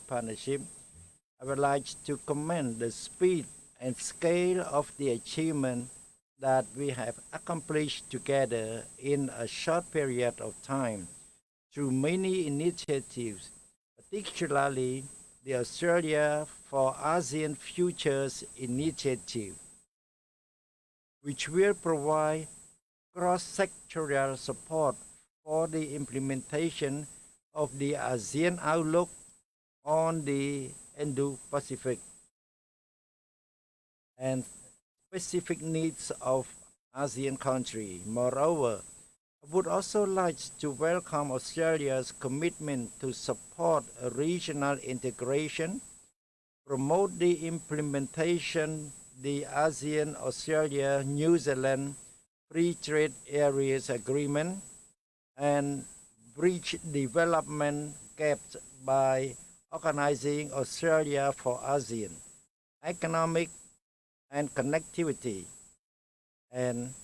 partnership, I would like to commend the speed and scale of the achievement that we have accomplished together in a short period of time through many initiatives, particularly the Australia for ASEAN Futures initiative, which will provide cross-sectoral support for the implementation of the ASEAN outlook on the Indo-Pacific and specific needs of ASEAN countries. Moreover, I would also like to welcome Australia's commitment to support a regional integration, promote the implementation of the ASEAN-Australia-New Zealand Free Trade Areas Agreement, and bridge development gaps by organizing Australia for ASEAN economic and connectivity and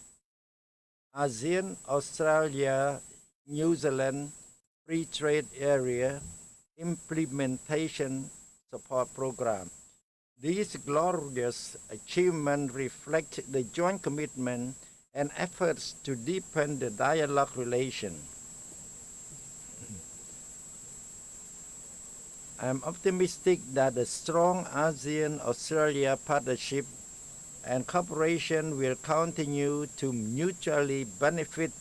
ASEAN Australia New Zealand Free Trade Area Implementation Support Program. These glorious achievements reflect the joint commitment and efforts to deepen the dialogue relation. I am optimistic that the strong ASEAN-Australia partnership and cooperation will continue to mutually benefit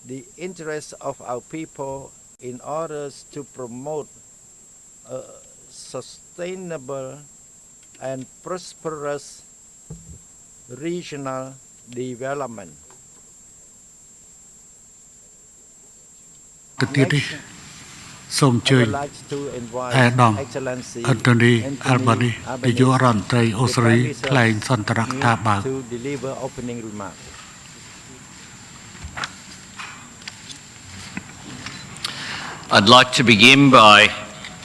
the interests of our people in order to promote a sustainable and prosperous regional development. Next, សូមអញ្ជើញ I would like to អាដាម invite Excellency Anthony Albanese នាយករដ្ឋមន្ត្រីអូស្ត្រាលីថ្លែងសន្ទរកថាបើក to deliver opening remarks. I'd like to begin by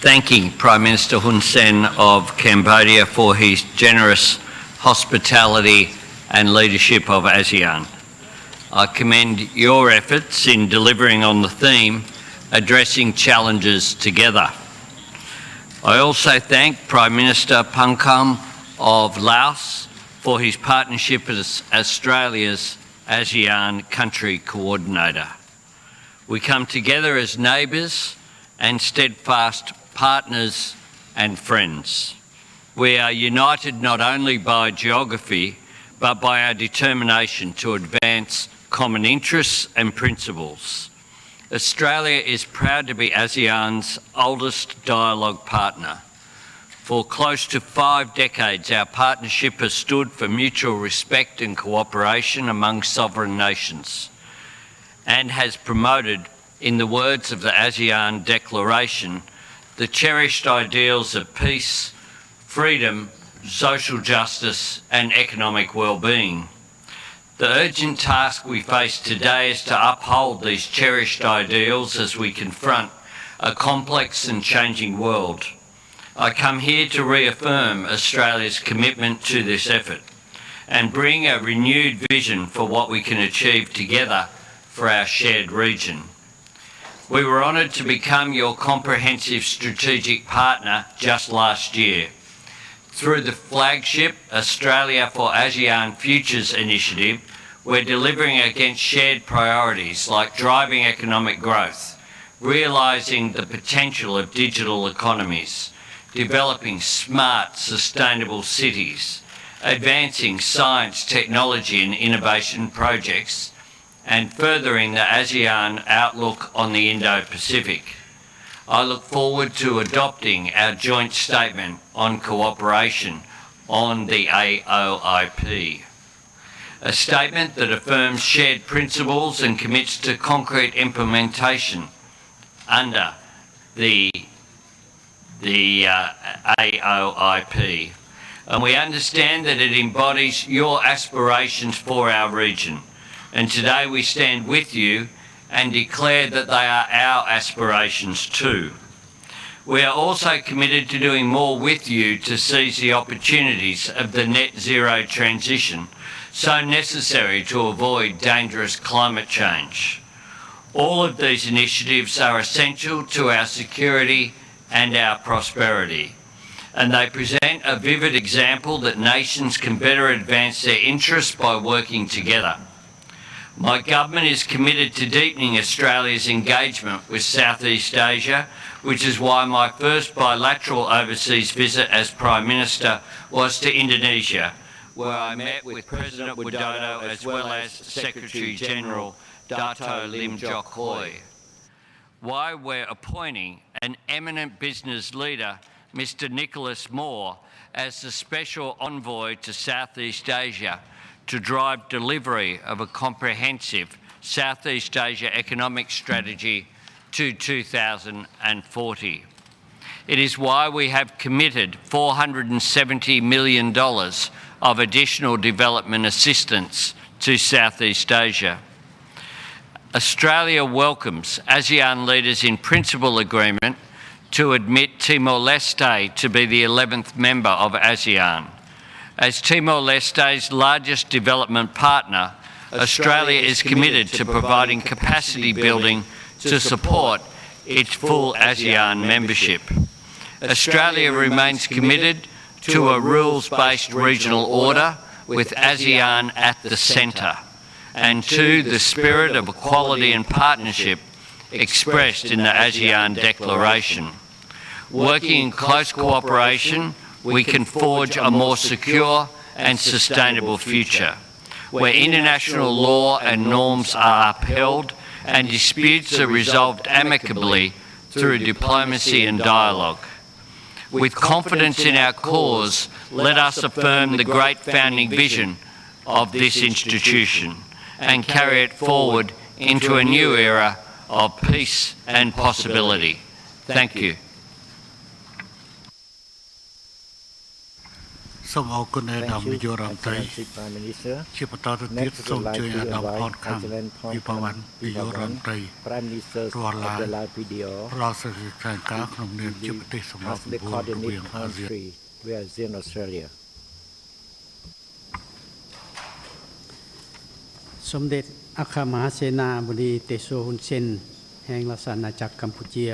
thanking Prime Minister Hun Sen of Cambodia for his generous hospitality and leadership of ASEAN. I commend your efforts in delivering on the theme addressing challenges together. I also thank Prime Minister Pankam of Laos for his partnership as Australia's ASEAN country coordinator. We come together as neighbours and steadfast partners and friends. We are united not only by geography, but by our determination to advance common interests and principles. Australia is proud to be ASEAN's oldest dialogue partner. For close to 5 decades, our partnership has stood for mutual respect and cooperation among sovereign nations and has promoted, in the words of the ASEAN Declaration, the cherished ideals of peace, freedom, social justice and economic well-being. The urgent task we face today is to uphold these cherished ideals as we confront a complex and changing world. I come here to reaffirm Australia's commitment to this effort and bring a renewed vision for what we can achieve together for our shared region. We were honoured to become your comprehensive strategic partner just last year. Through the flagship Australia for ASEAN Futures initiative, we're delivering against shared priorities like driving economic growth, realising the potential of digital economies, developing smart, sustainable cities, advancing science, technology and innovation projects, and furthering the ASEAN outlook on the Indo-Pacific. I look forward to adopting our joint statement on cooperation on the AOIP. A statement that affirms shared principles and commits to concrete implementation under the AOIP. And we understand that it embodies your aspirations for our region. And today we stand with you and declare that they are our aspirations too. We are also committed to doing more with you to seize the opportunities of the net zero transition so necessary to avoid dangerous climate change. All of these initiatives are essential to our security and our prosperity. And they present a vivid example that nations can better advance their interests by working together. My government is committed to deepening Australia's engagement with Southeast Asia, which is why my first bilateral overseas visit as Prime Minister was to Indonesia, where I met with President Widodo as well as Secretary-General Dato Lim Jok Hoi. Why we're appointing an eminent business leader, Mr. Nicholas Moore, as the Special Envoy to Southeast Asia to drive delivery of a comprehensive Southeast Asia economic strategy to 2040. It is why we have committed $470 million of additional development assistance to Southeast Asia. Australia welcomes ASEAN leaders in principle agreement to admit Timor-Leste to be the 11th member of ASEAN. As Timor-Leste's largest development partner, Australia is committed to providing capacity building to support its full ASEAN membership. Australia remains committed to a rules-based regional order with ASEAN at the centre, and to the spirit of equality and partnership expressed in the ASEAN Declaration. Working in close cooperation, we can forge a more secure and sustainable future, where international law and norms are upheld and disputes are resolved amicably through diplomacy and dialogue. With confidence in our cause, let us affirm the great founding vision of this institution and carry it forward into a new era of peace and possibility. Thank you. សូមអរគុណអាដាមនាយករដ្ឋមន្ត្រី Prime Minister. ជាបន្តទៅទៀតសូមជួយអាដាមផនខាងវិភវ័ននាយករដ្ឋមន្ត្រី Prime Minister រាល់ of ឡាយ the Live Video ផ្ដល់សេចក្តីថ្លែងការណ៍ក្នុងនាមជាប្រទេសសម្រាប់ as សម្ the បូររវាង coordinate អាស៊ាន country with ASEAN Australia. สมเด็จอัครมหาเสนาบดีเตโช ฮุนเซน แห่งราชอาณาจักรกัมพูชี